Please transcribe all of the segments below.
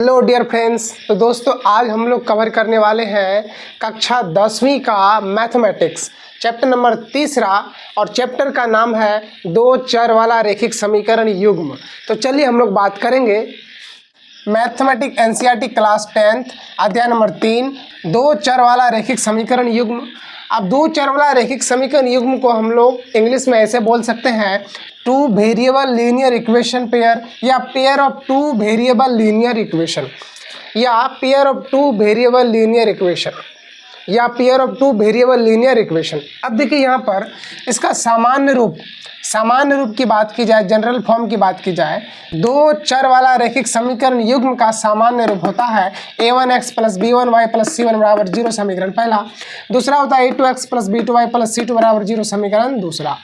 Hello dear friends. तो दोस्तों आज हम लोग कवर करने वाले हैं कक्षा 10वीं का मैथमेटिक्स चैप्टर नंबर 3 और चैप्टर का नाम है दो चर वाला रैखिक समीकरण युग्म। तो चलिए हम लोग बात करेंगे मैथमेटिक्स एनसीईआरटी क्लास 10th अध्याय नंबर 3 दो चर वाला रैखिक समीकरण युग्म। अब दो चर वाला रैखिक समीकरण युग्म को हम लोग इंग्लिश में ऐसे बोल सकते हैं two variable linear equation pair या pair of two variable linear equation या pair of two variable linear equation या pair of two variable linear equation. अब देखिए यहाँ पर इसका सामान्य रूप की बात की जाए, जनरल फॉर्म की बात की जाए, दो चर वाला रैखिक समीकरण युग्म का सामान्य रूप होता है a1x plus b1y plus c1 बराबर 0 समीकरण पहला। दूसरा होता है a2x plus b2y plus c2 बराबर 0 समीकरण दूसरा।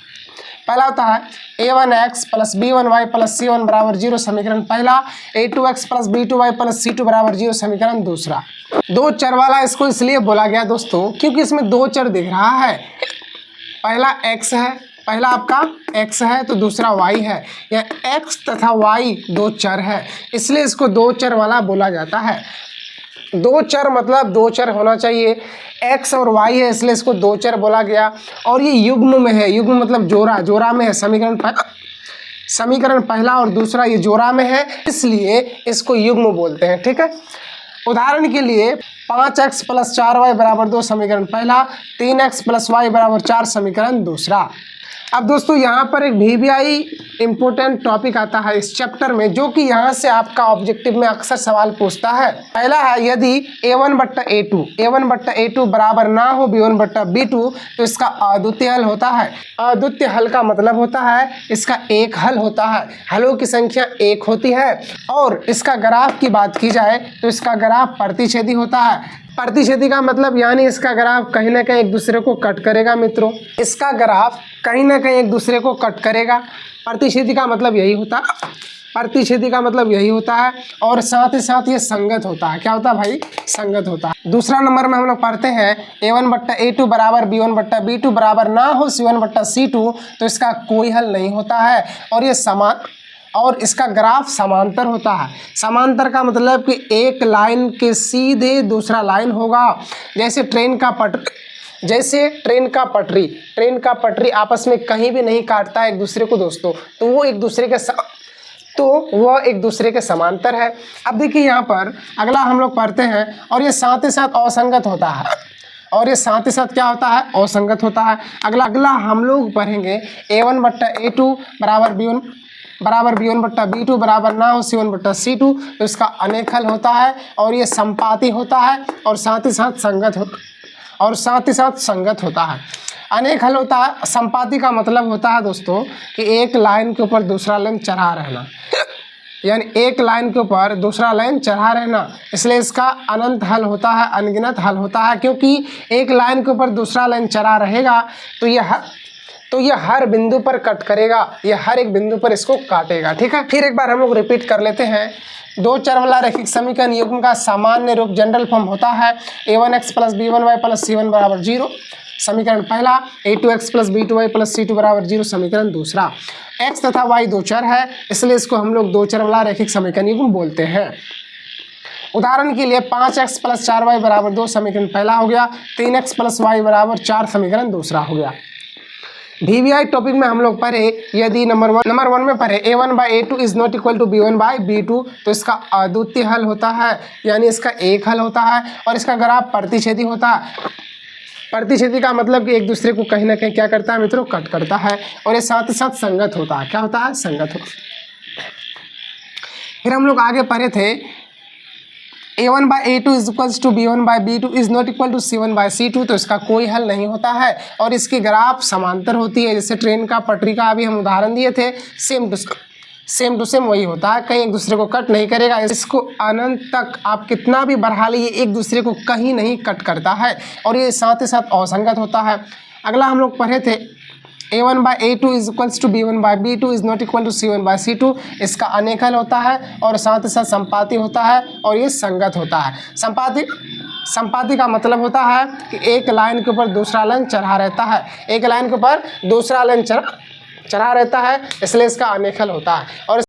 पहला होता है a1x plus b1y plus c1 बराबर 0 समीकरण पहला, a2x plus b2y plus c2 बराबर 0 समीकरण दूसरा। दो चर वाला इसको इसलिए बोला गया दोस्तों क्योंकि इसमें दो चर दिख रहा है। पहला x है, पहला आपका x है तो दूसरा y है, या x तथा y दो चर है, इसलिए इसको दो चर वाला बोला जाता है। दो चर मतलब दो चर होना चाहिए, x और y है इसलिए इसको दो चर बोला गया। और ये युग्म में है, युग्म मतलब जोड़ा में है, समीकरण पहला और दूसरा ये जोड़ा में है इसलिए इसको युग्म बोलते हैं। ठीक है, उदाहरण के लिए 5x प्लस 4y बराबर 2 समीकरण पहला, 3x प्लस y बराबर 4 समीकरण दूसरा। अब दोस्तों यहाँ पर एक VBI इम्पोर्टेंट टॉपिक आता है इस चैप्टर में जो कि यहाँ से आपका ऑब्जेक्टिव में अक्सर सवाल पूछता है। पहला है यदि a1/a2 बराबर ना हो b1/b2 तो इसका अद्वितीय हल होता है। अद्वितीय हल का मतलब होता है इसका एक हल होता है, हलों की संख्या एक होती है। और इसका ग्राफ की बात की जाए तो इसका ग्राफ प्रतिच्छेदी होता है। प्रतिच्छेदी का मतलब यानी इसका ग्राफ कहीं ना कहीं एक दूसरे को कट करेगा मित्रों, इसका ग्राफ कहीं ना कहीं एक दूसरे को कट करेगा। प्रतिच्छेदी का मतलब यही होता है, प्रतिच्छेदी का मतलब यही होता है। और साथ ही साथ ये संगत होता है। क्या होता है भाई? संगत होता है। दूसरा नंबर में हम लोग पढ़ते हैं a1/a2 बराबर b1/b2 बराबर ना हो c1/c2 तो इसका कोई हल नहीं होता है। और ये और इसका ग्राफ समांतर होता है। समांतर का मतलब कि एक लाइन के सीधे दूसरा लाइन होगा। जैसे ट्रेन का पटरी आपस में कहीं भी नहीं काटता है एक दूसरे को दोस्तों, तो वो एक दूसरे के समांतर है। अब देखिए यहाँ पर अगला हम लोग पढ़ते हैं और ये साथ ही साथ असंगत होता है। और ये साथ ही साथ क्या होता है? असंगत होता है। अगला हम लोग पढ़ेंगे a1/a2 बराबर b1/b2 बराबर ना हो c1/c2 तो इसका अनेक हल होता है। और ये संपाती होता है और साथ ही साथ संगत होता है। अनेक हल होता है। संपाती का मतलब होता है दोस्तों कि एक लाइन के ऊपर दूसरा लाइन चढ़ा रहना, यानी एक लाइन के ऊपर दूसरा लाइन चढ़ा रहना, इसलिए इसका अनंत हल होता है, अनगिनत हल होता है। क्योंकि एक लाइन के ऊपर दूसरा लाइन चढ़ा रहेगा तो ये हर बिंदु पर कट करेगा, ये हर एक बिंदु पर इसको काटेगा। ठीक है, फिर एक बार हम लोग रिपीट कर लेते हैं। दो चर वाला रैखिक समीकरण युग्म का सामान्य रूप जनरल फॉर्म होता है a1x plus b1y plus c1 बराबर 0 समीकरण पहला, a2x plus b2y plus c2 बराबर 0 समीकरण दूसरा। x तथा y दो चर है इसलिए इसको हम लोग दो चर वाला रैखिक समीकरण युग्म बोलते हैं। उदाहरण के लिए 5x प्लस 4y बराबर 2 समीकरण पहला हो गया, 3x प्लस y बराबर 4 समीकरण दूसरा हो गया। VBI टॉपिक में हम लोग पढ़े यदि नंबर वन में पढ़े a1/a2 is not equal to b1/b2 तो इसका अद्वितीय हल होता है, यानी इसका एक हल होता है। और इसका ग्राफ प्रतिच्छेदी होता है। प्रतिच्छेदी का मतलब कि एक दूसरे को कहीं ना कहीं क्या करता है मित्रों? कट करता है। और ये साथ ही साथ संगत होता है। क्या होता है? संगत होता है। फिर हम लोग आगे पढ़े थे a1/a2 is equals to b1/b2 is not equal to c1/c2 तो इसका कोई हल नहीं होता है। और इसकी ग्राफ समांतर होती है, जैसे ट्रेन का पटरी का अभी हम उदाहरण दिए थे, सेम टू सेम वही होता है, कहीं एक दूसरे को कट नहीं करेगा। इसको अनंत तक आप कितना भी बढ़ा लीजिए एक दूसरे को कहीं नहीं कट करता है। और ये साथ ही साथ असंगत होता है। अगला हम लोग पढ़े थे a1/a2 is equals to b1/b2 is not equal to c1/c2 इसका अनेक हल होता है और साथ ही साथ संपाती होता है और ये संगत होता है। संपाती का मतलब होता है कि एक लाइन के ऊपर दूसरा लाइन चढ़ा रहता है, एक लाइन के ऊपर दूसरा लाइन चढ़ा रहता है, इसलिए इसका अनेक हल होता है। और